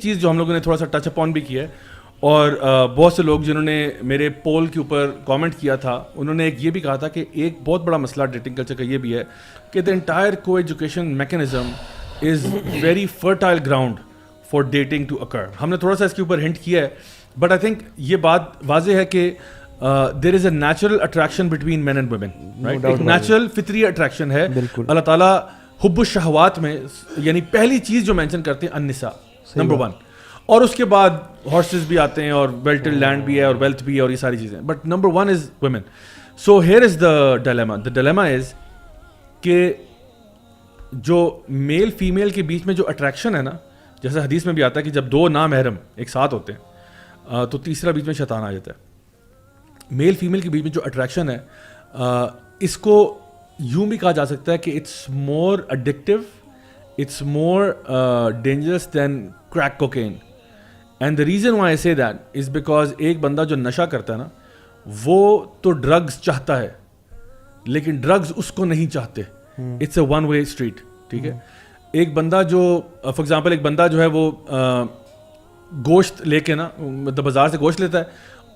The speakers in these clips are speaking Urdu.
چیز جو ہم لوگوں نے تھوڑا سا ٹچ اپون بھی کیا ہے, اور بہت سے لوگ جنہوں نے میرے پول کے اوپر کامنٹ کیا تھا, انہوں نے ایک یہ بھی کہا تھا کہ ایک بہت بڑا مسئلہ ڈیٹنگ کلچر کا یہ بھی ہے کہ the entire coeducation mechanism is very fertile ground for dating to occur. ہم نے تھوڑا سا اس کے اوپر ہنٹ کیا ہے, بٹ آئی تھنک یہ بات واضح ہے کہ there is a natural attraction between men and women, right? ایک نیچرل فطری اٹریکشن ہے. اللہ تعالیٰ حب الشہوات میں یعنی پہلی چیز جو مینشن کرتے ہیں النساء, نمبر 1, اور اس کے بعد ہارسز بھی آتے ہیں اور ویلٹڈ لینڈ بھی ہے اور ویلتھ بھی ہے اور یہ ساری چیزیں, but number 1 is women. So here is the dilemma is کہ جو میل فیمیل کے بیچ میں جو اٹریکشن ہے نا, جیسے حدیث میں بھی آتا ہے کہ جب 2 نامحرم ایک ساتھ ہوتے ہیں تو تیسرا بیچ میں شیطان آ جاتا ہے. میل فیمیل کے بیچ میں جو اٹریکشن ہے اس کو یوں بھی کہا جا سکتا ہے کہ it's more addictive, it's more dangerous than crack cocaine. And the reason why I say that is because ایک بندہ جو نشہ کرتا ہے نا وہ تو ڈرگز چاہتا ہے لیکن ڈرگز اس کو نہیں چاہتے. It's a one way street, ٹھیک ہے. ایک بندہ جو فار ایگزامپل ایک بندہ جو ہے وہ گوشت لے کے نا مطلب بازار سے گوشت لیتا ہے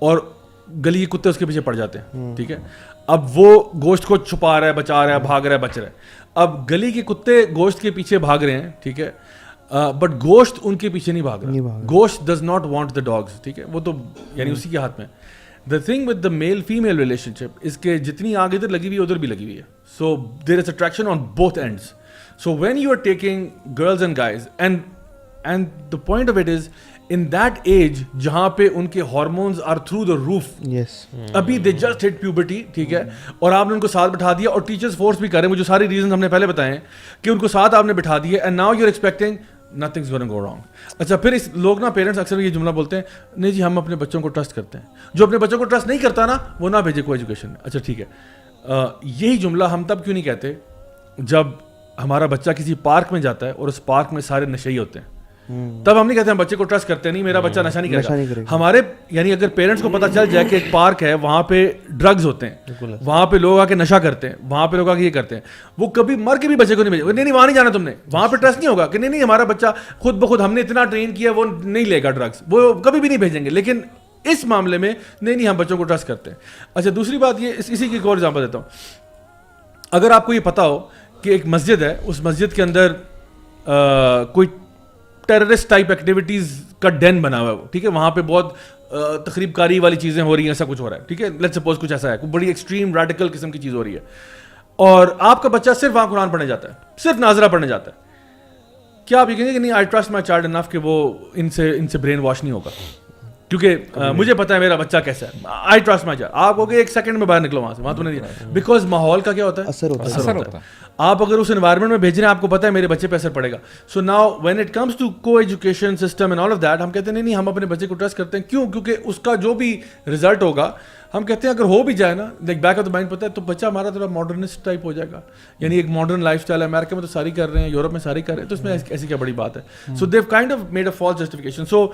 اور گلی کے کتے اس کے پیچھے پڑ جاتے ہیں, ٹھیک ہے. اب وہ گوشت کو چھپا رہا ہے, بچا رہا ہے, بھاگ رہا ہے, بچ رہا ہے. اب گلی کے کتے گوشت کے پیچھے بھاگ رہے ہیں, ٹھیک ہے, بٹ گوشت ان کے پیچھے نہیں بھاگ رہا. گوشت does not want the dogs, ٹھیک ہے, وہ تو یعنی اسی کے ہاتھ میں. The thing with the male female relationship اس کے جتنی آگ ادھر لگی ہوئی ہے ادھر بھی لگی ہوئی ہے. So there is attraction on both ends. So when you are taking girls and guys and the point of it is in that age جہاں پہ ان کے hormones are through the roof, ابھی they just hit puberty, ٹھیک ہے, اور آپ نے ان کو ساتھ بٹھا دیا اور ٹیچرز فورس بھی کر رہے ہیں, مجھے ساری ریزنز ہم نے پہلے بتائے ہیں کہ ان کو ساتھ آپ نے بٹھا دیا and now you're expecting nothing's gonna go wrong. اچھا پھر اس لوگ نا پیرنٹس اکثر یہ جملہ بولتے ہیں نہیں جی ہم اپنے بچوں کو ٹرسٹ کرتے ہیں, جو اپنے بچوں کو ٹرسٹ نہیں کرتا نا وہ نہ بھیجے کو ایجوکیشن میں. اچھا ٹھیک ہے, یہی جملہ ہم تب کیوں نہیں کہتے جب ہمارا بچہ کسی پارک میں جاتا ہے اور اس پارک میں سارے نشئی ہوتے ہیں, تب ہم نہیں کہتے ہم بچے کو ٹرسٹ کرتے نہیں, میرا بچہ نشہ نہیں کرے گا. ہمارے یعنی اگر پیرنٹس کو پتہ چل جائے کہ ایک پارک ہے وہاں پہ ڈرگز ہوتے ہیں, وہاں پہ لوگ آ کے نشہ کرتے ہیں, وہاں پہ لوگ آ کے یہ کرتے ہیں, وہ کبھی مر کے بھی بچے کو نہیں بھیجے, نہیں وہاں نہیں جانا تم نے, وہاں پہ ٹرسٹ نہیں ہوگا کہ نہیں ہمارا بچہ خود بخود ہم نے اتنا ٹرین کیا وہ نہیں لے گا ڈرگز, وہ کبھی بھی نہیں بھیجیں گے. لیکن اس معاملے میں نہیں ہم بچوں کو ٹرسٹ کرتے ہیں. اچھا دوسری بات یہ, اسی کی ایک اور ایگزامپل دیتا ہوں. اگر آپ کو یہ پتا ہو کہ ایک مسجد ہے, اس مسجد کے اندر کوئی ٹیررسٹ ٹائپ ایکٹیویٹیز کا ڈین بنا ہوا ہے, ٹھیک ہے, وہاں پہ بہت تخریب کاری والی چیزیں ہو رہی ہیں, ایسا کچھ ہو رہا ہے, ٹھیک ہے, لیٹس سپوز کچھ ایسا ہے, کوئی بڑی ایکسٹریم ریڈیکل قسم کی چیز ہو رہی ہے, اور آپ کا بچہ صرف وہاں قرآن پڑھنے جاتا ہے, صرف ناظرہ پڑھنے جاتا ہے, کیا آپ یہ کہیں گے کہ نہیں آئی ٹرسٹ مائی چائلڈ انف کہ وہ ان سے برین واش نہیں ہوگا کیونکہ مجھے پتا ہے میرا بچہ کیسا ہے, آئی ٹرسٹ مائی چائلڈ. آپ کو کہ ایک سیکنڈ میں باہر نکلو وہاں سے, وہاں تو نہیں, بیکاز ماحول کا کیا ہوتا ہے, اثر ہوتا ہے. آپ اگر اس انوائرمنٹ میں بھیج رہے ہیں آپ کو پتا ہے میرے بچے پہ اثر پڑے گا. So now when it comes to coeducation system and all of that, ہم کہتے ہیں نہیں ہم اپنے بچے کو ٹرسٹ کرتے ہیں. کیوں؟ کیونکہ اس کا جو بھی رزلٹ ہوگا ہم کہتے ہیں اگر ہو بھی جائے نا, like back of the mind پتا ہے تو بچہ ہمارا تھوڑا ماڈرنسٹ ٹائپ ہو جائے گا, یعنی ایک ماڈرن لائف اسٹائل ہے, امریکہ میں تو ساری کر رہے ہیں, یورپ میں ساری کر رہے ہیں, تو اس میں ایسی کیا بڑی بات ہے. So they kind of made a false justification. So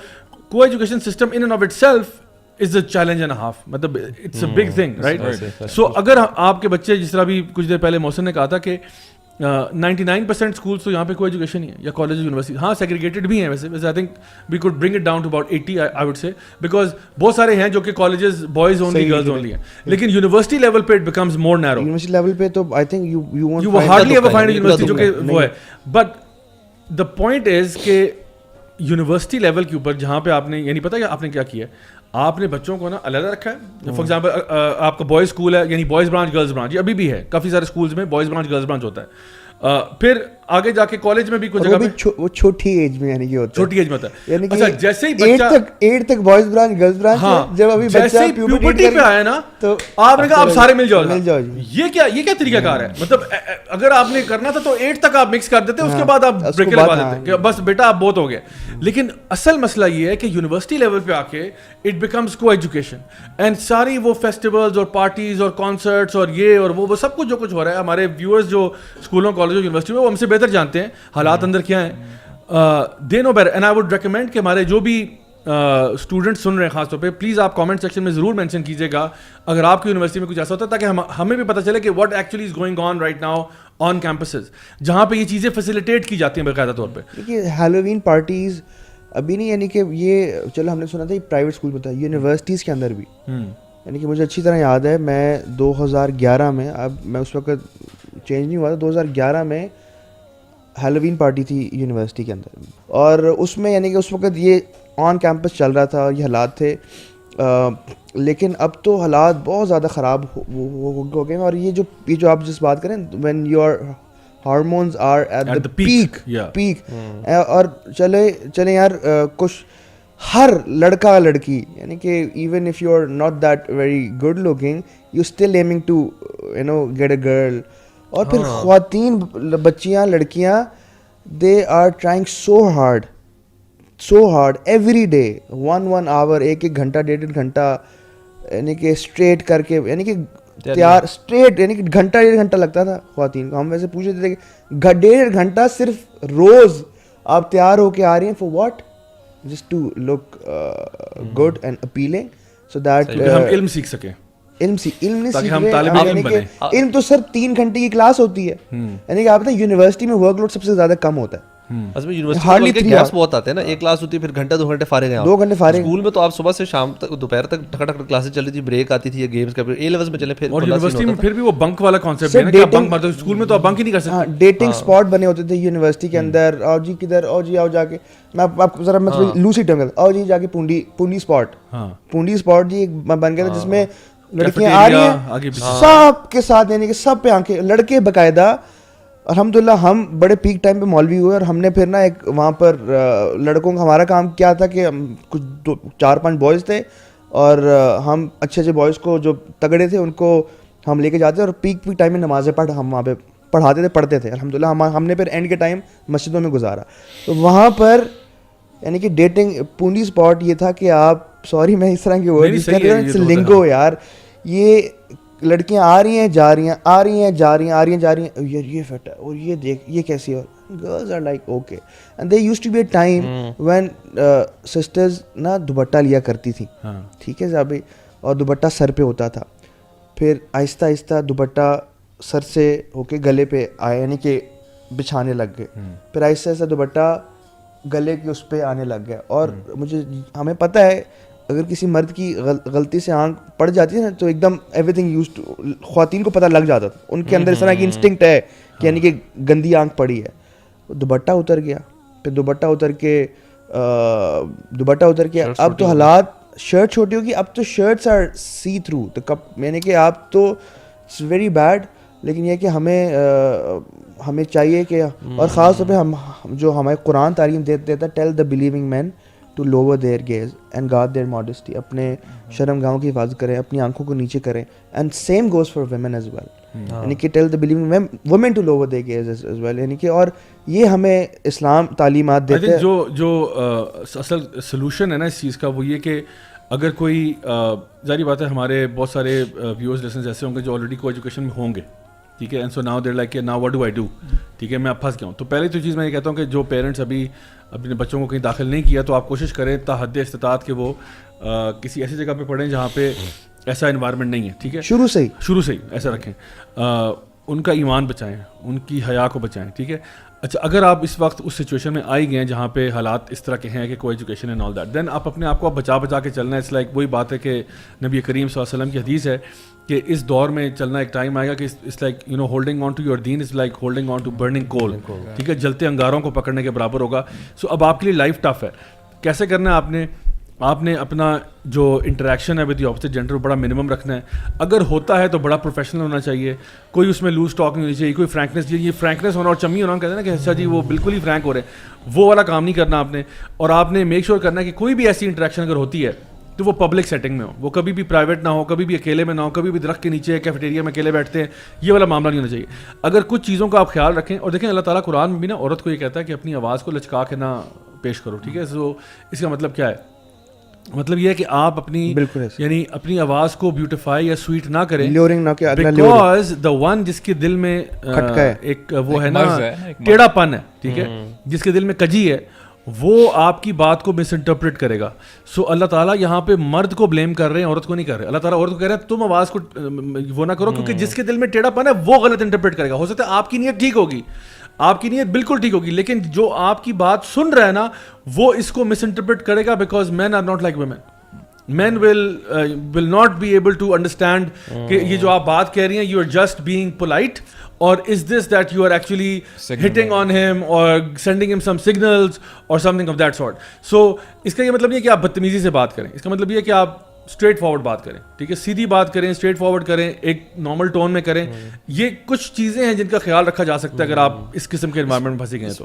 coeducation system in and of itself is a challenge and half, مطلب it's a big thing, right. So اگر آپ کے بچے, جس طرح بھی کچھ دیر پہلے محسن نے کہا تھا کہ 99% اسکولس تو یہاں پہ کوئی ایجوکیشن ہی ہے, یا کالج یونیورسٹی, ہاں سیگریگیٹڈ بھی ہیں ویسے I think we could bring it down to about 80 I would say, because بہت سارے ہیں جو کہ colleges boys only girls only ہیں, لیکن یونیورسٹی لیول پہ it becomes more narrow. University level پہ تو I think you hardly ever find university جو کہ وہ ہے. بٹ دا پوائنٹ از کہ یونیورسٹی لیول کے اوپر جہاں پہ آپ نے, یعنی پتہ ہے آپ نے کیا کیا ہے, آپ نے بچوں کو نا علیحدہ رکھا ہے. فار ایگزامپل آپ کا بوائز اسکول ہے, یعنی بوائز برانچ گرلز برانچ, ابھی بھی ہے کافی سارے اسکولز میں بوائز برانچ گرلز برانچ ہوتا ہے. پھر آگے جا کے کالج میں بھی کچھ جگہ پہ وہ چھوٹی ایج میں, یعنی کہ ہوتا ہے چھوٹی ایج میں ہوتا ہے. یعنی اچھا جیسے ہی بچہ 8 تک بوائز برانچ گرلز برانچ, جب ابھی جیسے ہی پیوبرٹی پہ آیا نا تو آپ نے کہا آپ سارے مل جاؤ. یہ کیا طریقہ کار ہے, مطلب اگر آپ نے کرنا تھا تو 8 تک آپ مکس کر دیتے, اس کے بعد آپ بریک لگا دیتے کہ بس بیٹا آپ بہت ہو گئے. لیکن اصل مسئلہ یہ ہے کہ یونیورسٹی لیول پہ آ کے اٹ بیکمز کو ایجوکیشن, اینڈ ساری وہ فیسٹیولز اور پارٹیز اور کانسرٹس اور یہ اور وہ سب کچھ جو کچھ ہو رہا ہے, ہمارے ویورز جو اسکولوں کالجوں یونیورسٹی میں وہ ہم سے بہتر جانتے ہیں حالات اندر کیا ہیں. They know better, and I would recommend کہ ہمارے جو بھی اسٹوڈنٹس سن رہے ہیں خاص طور پہ, پلیز آپ کامنٹ سیکشن میں ضرور مینشن کیجیے گا اگر آپ کی یونیورسٹی میں کچھ ایسا ہوتا ہے, تاکہ ہمیں بھی پتہ چلے کہ what actually is going on right now on campuses, جہاں پہ یہ چیزیں فیسیلیٹیٹ کی جاتی ہیں باقاعدہ طور پہ. دیکھیے ہیلووین پارٹیز ابھی نہیں, یعنی کہ یہ چلو ہم نے سنا تھا یہ پرائیویٹ اسکول میں تھا, یونیورسٹیز کے اندر بھی, یعنی کہ مجھے اچھی طرح یاد ہے میں 2011 میں, اب میں اس وقت چینج نہیں ہوا تھا, 2011 میں ہیلووین پارٹی تھی یونیورسٹی کے اندر, اور اس میں یعنی کہ اس وقت یہ آن کیمپس چل رہا تھا, یہ حالات تھے, لیکن اب تو حالات بہت زیادہ خراب ہو گئے ہیں. اور یہ جو آپ جس بات کریں, when your hormones are at the peak, اور چلے یار کچھ ہر لڑکا لڑکی, یعنی کہ even if you are not that very good looking you still aiming to you know get a girl. اور پھر خواتین, بچیاں, لڑکیاں, they are trying so hard every day, 1 hour, 1 گھنٹہ, 1.5 گھنٹہ, یعنی کہ اسٹریٹ کر کے, یعنی کہ تیار اسٹریٹ, یعنی کہ گھنٹہ 1.5 گھنٹہ لگتا تھا خواتین کو. ہم ویسے پوچھ رہے تھے کہ 1.5 گھنٹہ صرف روز آپ تیار ہو کے آ رہی ہیں, for what, just to look good and appealing, so that ہم علم سیکھ سکیں. علم نہیں سیکھ رہے, علم تو سر 3 گھنٹے کی کلاس ہوتی ہے, یعنی کہ آپ نے یونیورسٹی میں ورک لوڈ سب سے زیادہ کم ہوتا ہے. اصل میں یونیورسٹی کے گیپس بہت آتے ہیں نا, ایک کلاس ہوتی ہے پھر گھنٹہ 2 گھنٹے فارغ ہیں, 2 گھنٹے فارغ. اسکول میں تو آپ صبح سے شام تک, دوپہر تک ٹھک کلاسیں چل رہی تھی, بریک آتی تھی, گیمز کا, اے لیولز میں چلے, پھر اور یونیورسٹی میں پھر بھی وہ بنک والا کانسیپٹ ہے نا کہ آپ بنک مارتے ہو, اسکول میں تو آپ بنک ہی نہیں کر سکتے. ڈیٹنگ اسپاٹ بنے ہوتے تھے یونیورسٹی کے اندر, اور جی کدھر, اور جی آؤ جا کے, میں آپ کو ذرا مطلب لوسی ٹرم کرتا, اور جی جا کے پونڈی اسپاٹ جی بن گیا تھا, جس میں لڑکیاں آ رہی ہیں سب کے ساتھ, یعنی کہ سب پہ آنکھیں, لڑکے باقاعدہ. الحمدللہ ہم بڑے پیک ٹائم پہ مولوی ہوئے, اور ہم نے پھر نا ایک وہاں پر لڑکوں کا ہمارا کام کیا تھا کہ کچھ 4-5 بوائز تھے, اور ہم اچھے بوائز کو جو تگڑے تھے ان کو ہم لے کے جاتے, اور پیک ٹائم میں نمازیں ہم وہاں پہ پڑھتے تھے. الحمدللہ ہم نے پھر اینڈ کے ٹائم مسجدوں میں گزارا. تو وہاں پر یعنی کہ ڈیٹنگ پونڈی اسپاٹ یہ تھا کہ آپ, سوری میں اس طرح کی ورڈ یوز کر رہا ہوں, لنگو یار, یہ لڑکیاں آ رہی ہیں جا رہی ہیں, یار یہ فٹ ہے, اور یہ دیکھ یہ کیسی ہے, girls are like okay. And there used to be a time when sisters نا دوپٹہ لیا کرتی تھیں, ٹھیک ہے صاحب, اور دوپٹہ سر پہ ہوتا تھا, پھر آہستہ آہستہ دوپٹہ سر سے ہو کے گلے پہ آیا, یعنی کہ بچھانے لگ گئے, پھر آہستہ آہستہ دوپٹہ گلے کے اس پہ آنے لگ گیا. اور ہمیں پتہ ہے اگر کسی مرد کی غلطی سے آنکھ پڑ جاتی ہے نا تو ایک دم ایوری تھنگ یوز ٹو, خواتین کو پتہ لگ جاتا تھا, ان کے اندر اس طرح کی انسٹنکٹ ہے کہ یعنی کہ گندی آنکھ پڑی ہے. دوپٹہ اتر گیا, پھر دوپٹہ اتر کے اب تو حالات, شرٹ چھوٹی ہوگی, اب تو شرٹس آر سی تھرو, تو یعنی کہ آپ تو اٹس ویری بیڈ. لیکن یہ کہ ہمیں چاہیے کہ, اور خاص طور پہ ہم جو ہمیں قرآن تعلیم دیتا ہے, tell the believing men to lower their gaze and guard their modesty, اپنے شرم گاہوں کی حفاظت کریں, اپنی آنکھوں کو نیچے کریں. And same goes for women as well, یعنی کہ tell the believing women to lower their gaze as well, یعنی کہ, اور یہ ہمیں اسلام تعلیمات دیتے ہیں. جو اصل سلوشن ہے نا اس چیز کا, وہ یہ کہ اگر کوئی, ظاہری بات ہے ہمارے بہت سارے ویورز لیسنز ایسے ہوں گے جو آلریڈی کو ایجوکیشن میں ہوں گے, ٹھیک ہے, and so now there like کہ now what do I do, ٹھیک ہے, میں اب پھنس گیا ہوں. تو پہلی تو چیز میں یہ کہتا ہوں کہ جو پیرنٹس ابھی اپنے بچوں کو کہیں داخل نہیں کیا, تو آپ کوشش کریں تا حد استطاعت کہ وہ کسی ایسی جگہ پہ پڑھیں جہاں پہ ایسا انوائرمنٹ نہیں ہے, ٹھیک ہے, شروع سے ہی ایسا رکھیں, ان کا ایمان بچائیں, ان کی حیا کو بچائیں, ٹھیک ہے. اچھا, اگر آپ اس وقت اس سچویشن میں آئی گئے ہیں جہاں پہ حالات اس طرح کے ہیں کہ کوئی ایجوکیشن اینڈ آل دیٹ, دین آپ اپنے آپ کو بچا کے چلنا ہے. اٹس لائک وہی بات ہے کہ نبی کریم صلی اللہ علیہ وسلم کی حدیث ہے کہ اس دور میں چلنا ایک ٹائم آئے گا کہ it's like you know holding on to your دین is like holding on to burning coal, ٹھیک ہے, جلتے انگاروں کو پکڑنے کے برابر ہوگا. سو اب آپ کے لیے لائف ٹف ہے. کیسے کرنا ہے آپ نے اپنا جو انٹریکشن ہے ود دی اپوزٹ جینڈر بڑا منیمم رکھنا ہے. اگر ہوتا ہے تو بڑا پروفیشنل ہونا چاہیے, کوئی اس میں لوز ٹاک نہیں ہونی چاہیے, کوئی فرینکنیس, یہ فرینکنیس ہونا اور چمی ہونا, کہتے ہیں نا کہ اچھا جی وہ بالکل ہی فرینک ہو رہے ہیں, وہ والا کام نہیں کرنا آپ نے. اور آپ نے میک شیور کرنا ہے کہ کوئی بھی ایسی انٹریکشن اگر ہوتی ہے تو وہ پبلک سیٹنگ میں ہو, وہ کبھی بھی پرائیویٹ نہ ہو, کبھی بھی اکیلے میں نہ ہو, کبھی بھی درخت کے نیچے کیفیٹیریا میں اکیلے بیٹھتے ہیں, یہ والا معاملہ نہیں ہونا چاہیے. اگر کچھ چیزوں کا آپ خیال رکھیں, اور دیکھیں اللہ تعالیٰ قرآن میں بھی نا عورت کو یہ کہتا ہے کہ اپنی آواز کو لچکا کے نہ پیش کرو, ٹھیک ہے. سو اس کا مطلب کیا ہے, مطلب یہ ہے کہ آپ اپنی یعنی اپنی آواز کو بیوٹیفائی یا سویٹ نہ کریں, بیکاز دا ون جس کے دل میں ایک وہ ہے نا ٹیڑھا پن ہے, ٹھیک ہے, جس کے دل میں کجی ہے, وہ آپ کی بات کو مس انٹرپریٹ کرے گا. سو اللہ تعالیٰ یہاں پہ مرد کو بلیم کر رہے ہیں, عورت کو نہیں کر رہے. اللہ تعالیٰ عورت کو کہہ رہے ہیں تم آواز کو وہ نہ کرو, کیونکہ جس کے دل میں ٹیڑھا پن ہے وہ غلط انٹرپریٹ کرے گا. ہو سکتا ہے آپ کی نیت ٹھیک ہوگی, آپ کی نیت بالکل ٹھیک ہوگی, لیکن جو آپ کی بات سن رہا ہے نا وہ اس کو مس انٹرپریٹ کرے گا, because men are not like women. Men will not be able to understand کہ یہ جو آپ بات کہہ رہی ہیں, you are just being polite, or is this that you are actually hitting on him or sending him some signals or something of that sort. So اس کا یہ مطلب نہیں ہے کہ آپ بدتمیزی سے بات کریں, اس کا مطلب یہ ہے کہ آپ اسٹریٹ فارورڈ بات کریں, ٹھیک ہے, سیدھی بات کریں, اسٹریٹ فارورڈ کریں, ایک نارمل ٹون میں کریں. یہ کچھ چیزیں ہیں جن کا خیال رکھا جا سکتا ہے اگر آپ اس قسم کے انوائرمنٹ میں پھنسی گئے تو.